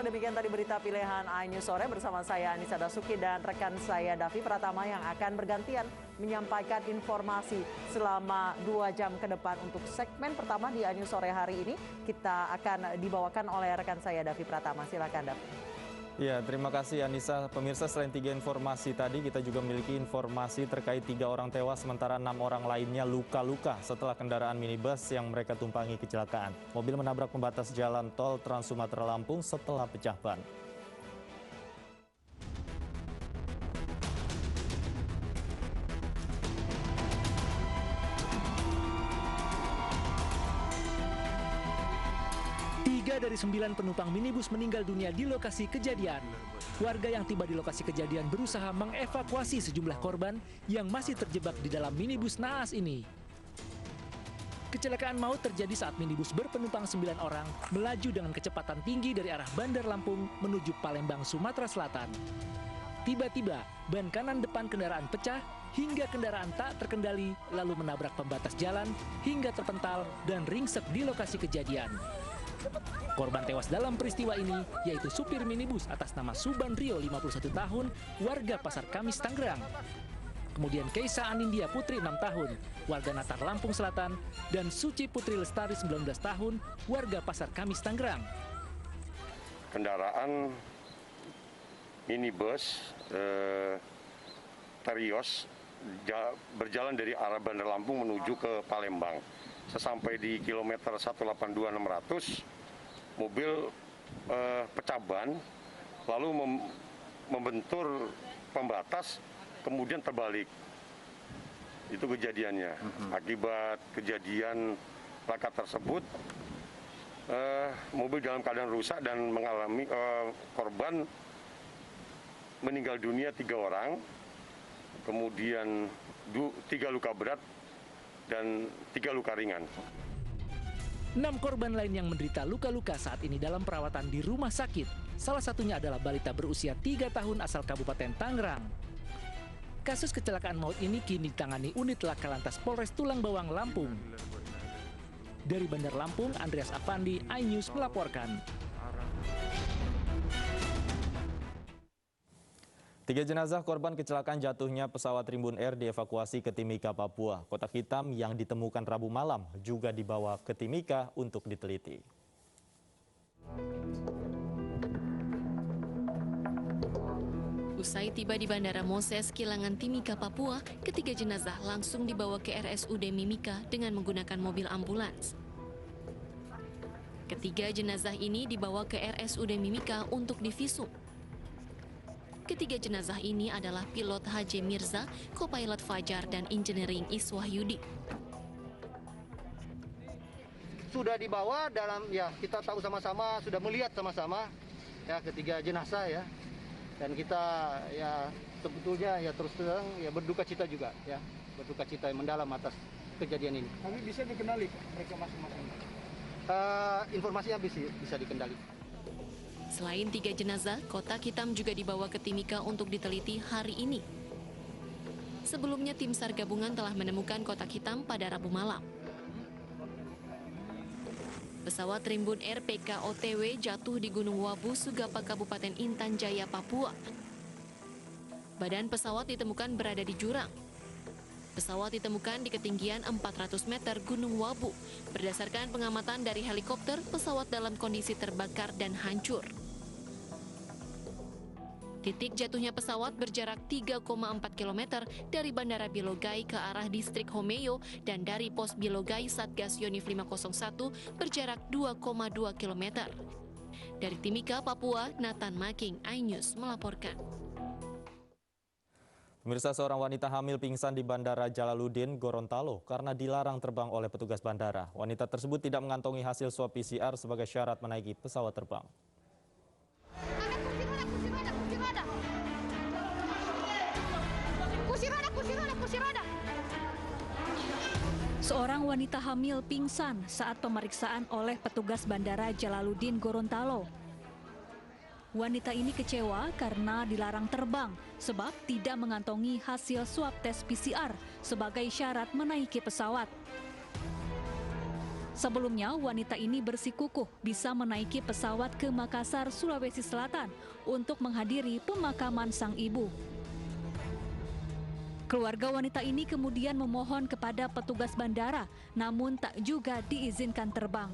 pemirsa, demikian tadi berita pilihan iNews Sore bersama saya Anissa Dasuki dan rekan saya Davi Pratama yang akan bergantian menyampaikan informasi selama 2 jam ke depan. Untuk segmen pertama di iNews Sore hari ini kita akan dibawakan oleh rekan saya Davi Pratama. Silakan Davi. Ya, terima kasih Anissa. Pemirsa, selain 3 informasi tadi, kita juga memiliki informasi terkait 3 orang tewas, sementara 6 orang lainnya luka-luka setelah kendaraan minibus yang mereka tumpangi kecelakaan. Mobil menabrak pembatas jalan tol Trans Sumatera Lampung setelah pecah ban. Dari 9 penumpang minibus meninggal dunia di lokasi kejadian. Warga yang tiba di lokasi kejadian berusaha mengevakuasi sejumlah korban yang masih terjebak di dalam minibus naas ini. Kecelakaan maut terjadi saat minibus berpenumpang 9 orang melaju dengan kecepatan tinggi dari arah Bandar Lampung menuju Palembang, Sumatera Selatan. Tiba-tiba, ban kanan depan kendaraan pecah hingga kendaraan tak terkendali lalu menabrak pembatas jalan hingga terpental dan ringsek di lokasi kejadian. Korban tewas dalam peristiwa ini yaitu supir minibus atas nama Suban Rio 51 tahun, warga Pasar Kamis, Tangerang. Kemudian Keisa Anindya Putri 6 tahun, warga Natar, Lampung Selatan, dan Suci Putri Lestari 19 tahun, warga Pasar Kamis, Tangerang. Kendaraan minibus Terios berjalan dari arah Bandar Lampung menuju ke Palembang. Sesampai di kilometer 182.600, mobil pecah ban, lalu membentur pembatas, kemudian terbalik. Itu kejadiannya. Akibat kejadian laka tersebut, mobil dalam keadaan rusak dan mengalami korban meninggal dunia 3 orang, kemudian 3 luka berat, dan 3 luka ringan. 6 korban lain yang menderita luka-luka saat ini dalam perawatan di rumah sakit. Salah satunya adalah balita berusia 3 tahun asal Kabupaten Tangerang. Kasus kecelakaan maut ini kini ditangani unit Laka Lantas Polres Tulang Bawang, Lampung. Dari Bandar Lampung, Andreas Afandi, iNews melaporkan. 3 jenazah korban kecelakaan jatuhnya pesawat Tribun Air dievakuasi ke Timika, Papua. Kotak hitam yang ditemukan Rabu malam juga dibawa ke Timika untuk diteliti. Usai tiba di Bandara Moses, Kilangan, Timika, Papua, ketiga jenazah langsung dibawa ke RSUD Mimika dengan menggunakan mobil ambulans. Ketiga jenazah ini dibawa ke RSUD Mimika untuk divisum. Ketiga jenazah ini adalah pilot HJ Mirza, co-pilot Fajar, dan engineering Iswahyudi. Sudah dibawa dalam, ya kita tahu sama-sama, sudah melihat sama-sama ya ketiga jenazah ya. Dan kita ya sebetulnya ya terus terang ya berduka cita juga ya, berduka cita yang mendalam atas kejadian ini. Tapi bisa dikenali mereka masing-masing? Informasinya bisa dikenali. Selain 3 jenazah, kotak hitam juga dibawa ke Timika untuk diteliti hari ini. Sebelumnya tim SAR gabungan telah menemukan kotak hitam pada Rabu malam. Pesawat Tribun Air PKOTW jatuh di Gunung Wabu, Sugapa, Kabupaten Intan Jaya, Papua. Badan pesawat ditemukan berada di jurang. Pesawat ditemukan di ketinggian 400 meter Gunung Wabu. Berdasarkan pengamatan dari helikopter, pesawat dalam kondisi terbakar dan hancur. Titik jatuhnya pesawat berjarak 3,4 km dari Bandara Bilogai ke arah distrik Homeyo dan dari pos Bilogai Satgas Yonif 501 berjarak 2,2 km. Dari Timika, Papua, Nathan Making, iNews melaporkan. Pemirsa, seorang wanita hamil pingsan di Bandara Jalaluddin, Gorontalo karena dilarang terbang oleh petugas bandara. Wanita tersebut tidak mengantongi hasil swab PCR sebagai syarat menaiki pesawat terbang. Seorang wanita hamil pingsan saat pemeriksaan oleh petugas Bandara Jalaluddin, Gorontalo. Wanita ini kecewa karena dilarang terbang sebab tidak mengantongi hasil swab tes PCR sebagai syarat menaiki pesawat. Sebelumnya, wanita ini bersikukuh bisa menaiki pesawat ke Makassar, Sulawesi Selatan untuk menghadiri pemakaman sang ibu. Keluarga wanita ini kemudian memohon kepada petugas bandara, namun tak juga diizinkan terbang.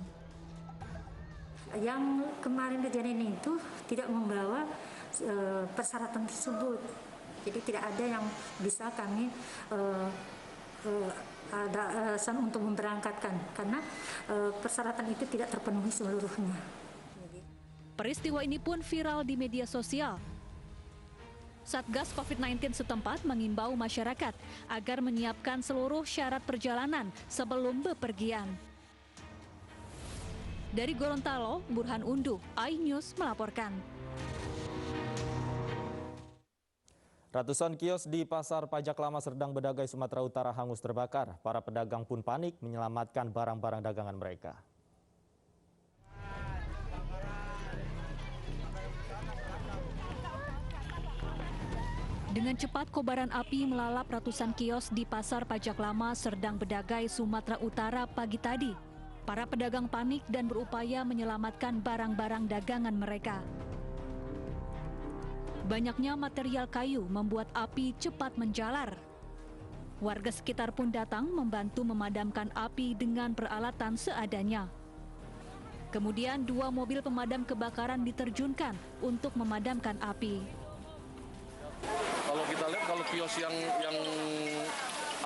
Yang kemarin kejadian itu tidak membawa persyaratan tersebut. Jadi tidak ada yang bisa kami ada alasan untuk memberangkatkan karena persyaratan itu tidak terpenuhi seluruhnya. Peristiwa ini pun viral di media sosial. Satgas COVID-19 setempat mengimbau masyarakat agar menyiapkan seluruh syarat perjalanan sebelum bepergian. Dari Gorontalo, Burhan Undu, iNews melaporkan. Ratusan kios di Pasar Pajak Lama Serdang Bedagai, Sumatera Utara hangus terbakar. Para pedagang pun panik menyelamatkan barang-barang dagangan mereka. Dengan cepat kobaran api melalap ratusan kios di Pasar Pajak Lama Serdang Bedagai, Sumatera Utara pagi tadi. Para pedagang panik dan berupaya menyelamatkan barang-barang dagangan mereka. Banyaknya material kayu membuat api cepat menjalar. Warga sekitar pun datang membantu memadamkan api dengan peralatan seadanya. Kemudian 2 mobil pemadam kebakaran diterjunkan untuk memadamkan api. Kalau kita lihat kalau kios yang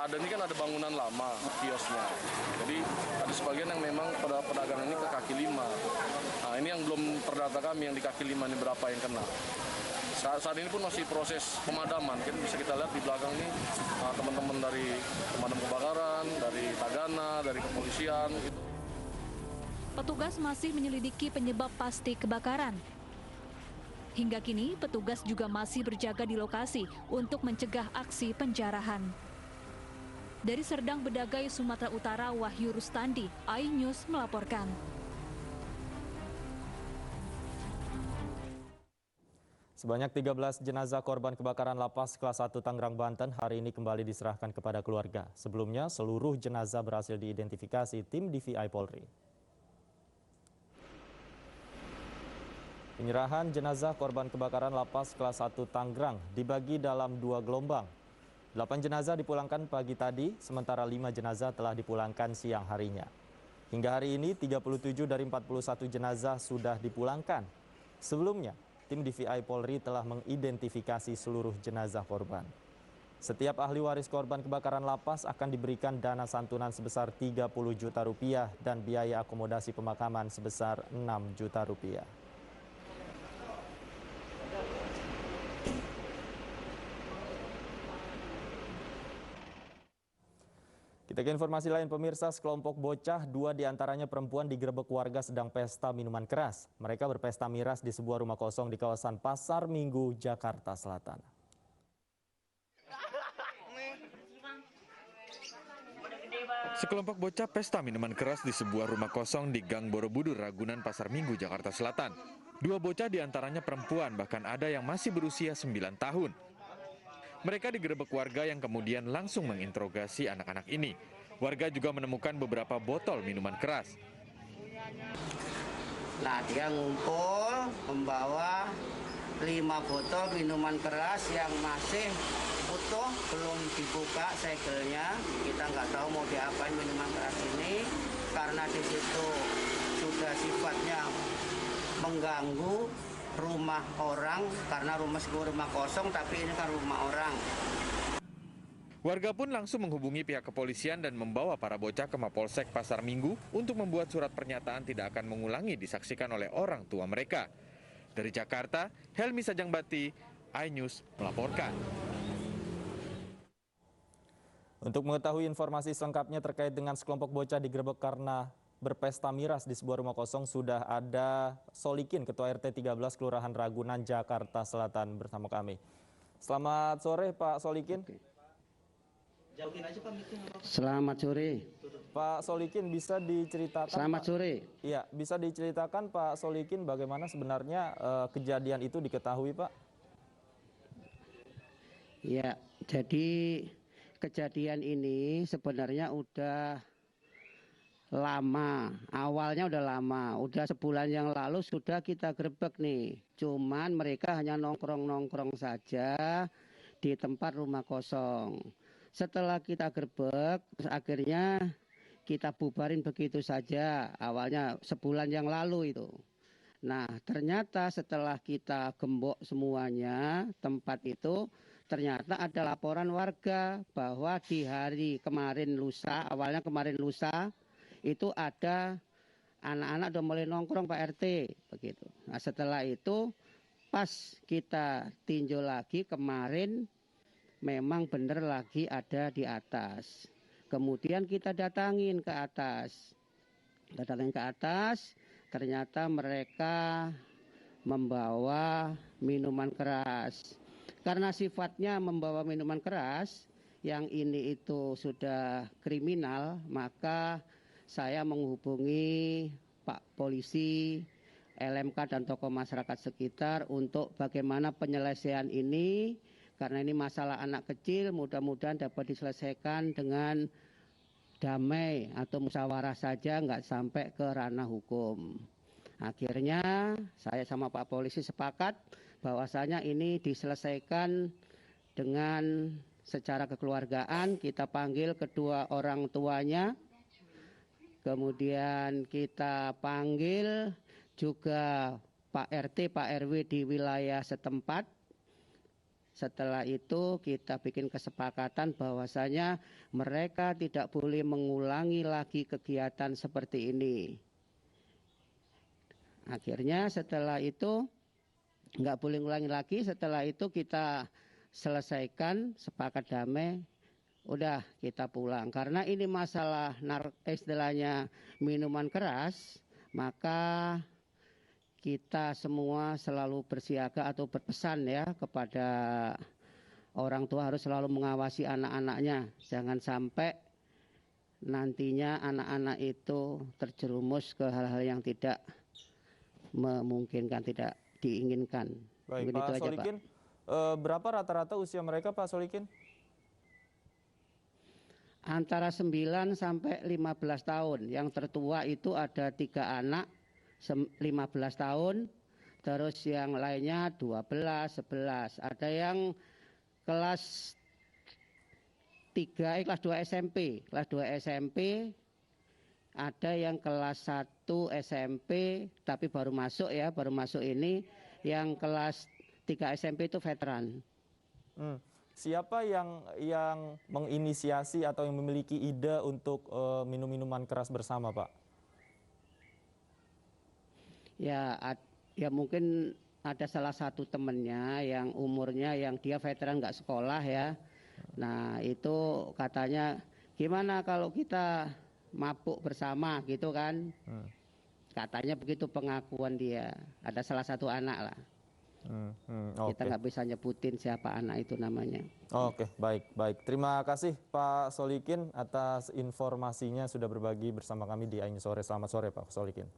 ada ini kan ada bangunan lama kiosnya. Jadi ada sebagian yang memang pada pedagang ini ke kaki lima. Nah ini yang belum terdata kami yang di kaki lima ini berapa yang kena. Saat ini pun masih proses pemadaman. Kan bisa kita lihat di belakang ini teman-teman dari pemadam kebakaran, dari Tagana, dari kepolisian. Petugas masih menyelidiki penyebab pasti kebakaran. Hingga kini, petugas juga masih berjaga di lokasi untuk mencegah aksi penjarahan. Dari Serdang Bedagai, Sumatera Utara, Wahyu Rustandi, iNews melaporkan. Sebanyak 13 jenazah korban kebakaran lapas kelas 1 Tangerang, Banten hari ini kembali diserahkan kepada keluarga. Sebelumnya, seluruh jenazah berhasil diidentifikasi tim DVI Polri. Penyerahan jenazah korban kebakaran lapas kelas 1 Tangerang dibagi dalam 2 gelombang. 8 jenazah dipulangkan pagi tadi, sementara 5 jenazah telah dipulangkan siang harinya. Hingga hari ini, 37 dari 41 jenazah sudah dipulangkan. Sebelumnya, tim DVI Polri telah mengidentifikasi seluruh jenazah korban. Setiap ahli waris korban kebakaran lapas akan diberikan dana santunan sebesar 30 juta rupiah dan biaya akomodasi pemakaman sebesar 6 juta rupiah. Kita ke informasi lain, pemirsa. Sekelompok bocah, 2 diantaranya perempuan, digerebek warga sedang pesta minuman keras. Mereka berpesta miras di sebuah rumah kosong di kawasan Pasar Minggu, Jakarta Selatan. Sekelompok bocah pesta minuman keras di sebuah rumah kosong di Gang Borobudur, Ragunan, Pasar Minggu, Jakarta Selatan. 2 bocah diantaranya perempuan, bahkan ada yang masih berusia 9 tahun. Mereka digerebek warga yang kemudian langsung menginterogasi anak-anak ini. Warga juga menemukan beberapa botol minuman keras. Nah, dia ngumpul membawa 5 botol minuman keras yang masih utuh, belum dibuka segelnya. Kita nggak tahu mau diapain minuman keras ini, karena di situ sudah sifatnya mengganggu rumah orang, karena rumah kosong, tapi ini kan rumah orang. Warga pun langsung menghubungi pihak kepolisian dan membawa para bocah ke Mapolsek Pasar Minggu untuk membuat surat pernyataan tidak akan mengulangi disaksikan oleh orang tua mereka. Dari Jakarta, Helmi Sajangbati, iNews melaporkan. Untuk mengetahui informasi selengkapnya terkait dengan sekelompok bocah digerebek karena berpesta miras di sebuah rumah kosong, sudah ada Solikin, Ketua RT 13 Kelurahan Ragunan, Jakarta Selatan bersama kami. Selamat sore Pak Solikin. Selamat sore. Pak Solikin, bisa diceritakan? Selamat sore. Iya, bisa diceritakan Pak Solikin bagaimana sebenarnya kejadian itu diketahui Pak? Ya, jadi kejadian ini sebenarnya udah lama, awalnya udah lama, udah sebulan yang lalu sudah kita grebek nih. Cuman mereka hanya nongkrong-nongkrong saja di tempat rumah kosong. Setelah kita grebek, akhirnya kita bubarin begitu saja. Awalnya sebulan yang lalu itu. Nah, ternyata setelah kita gembok semuanya tempat itu, ternyata ada laporan warga bahwa di hari kemarin lusa, awalnya kemarin lusa, itu ada anak-anak udah mulai nongkrong Pak RT begitu. Nah, setelah itu pas kita tinjau lagi kemarin memang benar lagi ada di atas. Kemudian kita datangin ke atas. Datangin ke atas, ternyata mereka membawa minuman keras. Karena sifatnya membawa minuman keras, yang ini itu sudah kriminal, maka saya menghubungi Pak Polisi, LMK dan tokoh masyarakat sekitar untuk bagaimana penyelesaian ini. Karena ini masalah anak kecil, mudah-mudahan dapat diselesaikan dengan damai atau musyawarah saja, nggak sampai ke ranah hukum. Akhirnya saya sama Pak Polisi sepakat bahwasanya ini diselesaikan dengan secara kekeluargaan. Kita panggil kedua orang tuanya. Kemudian kita panggil juga Pak RT, Pak RW di wilayah setempat. Setelah itu kita bikin kesepakatan bahwasanya mereka tidak boleh mengulangi lagi kegiatan seperti ini. Akhirnya setelah itu nggak boleh ngulangi lagi. Setelah itu kita selesaikan, sepakat damai. Udah kita pulang karena ini masalah istilahnya minuman keras, maka kita semua selalu bersiaga atau berpesan ya kepada orang tua harus selalu mengawasi anak-anaknya, jangan sampai nantinya anak-anak itu terjerumus ke hal-hal yang tidak memungkinkan, tidak diinginkan. Baik, Pak Solikin, berapa rata-rata usia mereka Pak Solikin? Antara 9 sampai 15 tahun. Yang tertua itu ada 3 anak 15 tahun. Terus yang lainnya 12, 11. Ada yang kelas 3, kelas 2 SMP. Kelas 2 SMP. Ada yang kelas 1 SMP tapi baru masuk ya, baru masuk ini. Yang kelas 3 SMP itu veteran. Siapa yang menginisiasi atau yang memiliki ide untuk minum-minuman keras bersama, Pak? Ya mungkin ada salah satu temennya yang umurnya yang dia veteran nggak sekolah ya. Nah itu katanya gimana kalau kita mabuk bersama gitu kan. Katanya begitu pengakuan dia. Ada salah satu anak lah. Kita nggak bisa nyebutin siapa anak itu namanya. Oke, baik. Terima kasih Pak Solikin atas informasinya sudah berbagi bersama kami di Ainyu Sore. Selamat sore Pak Solikin.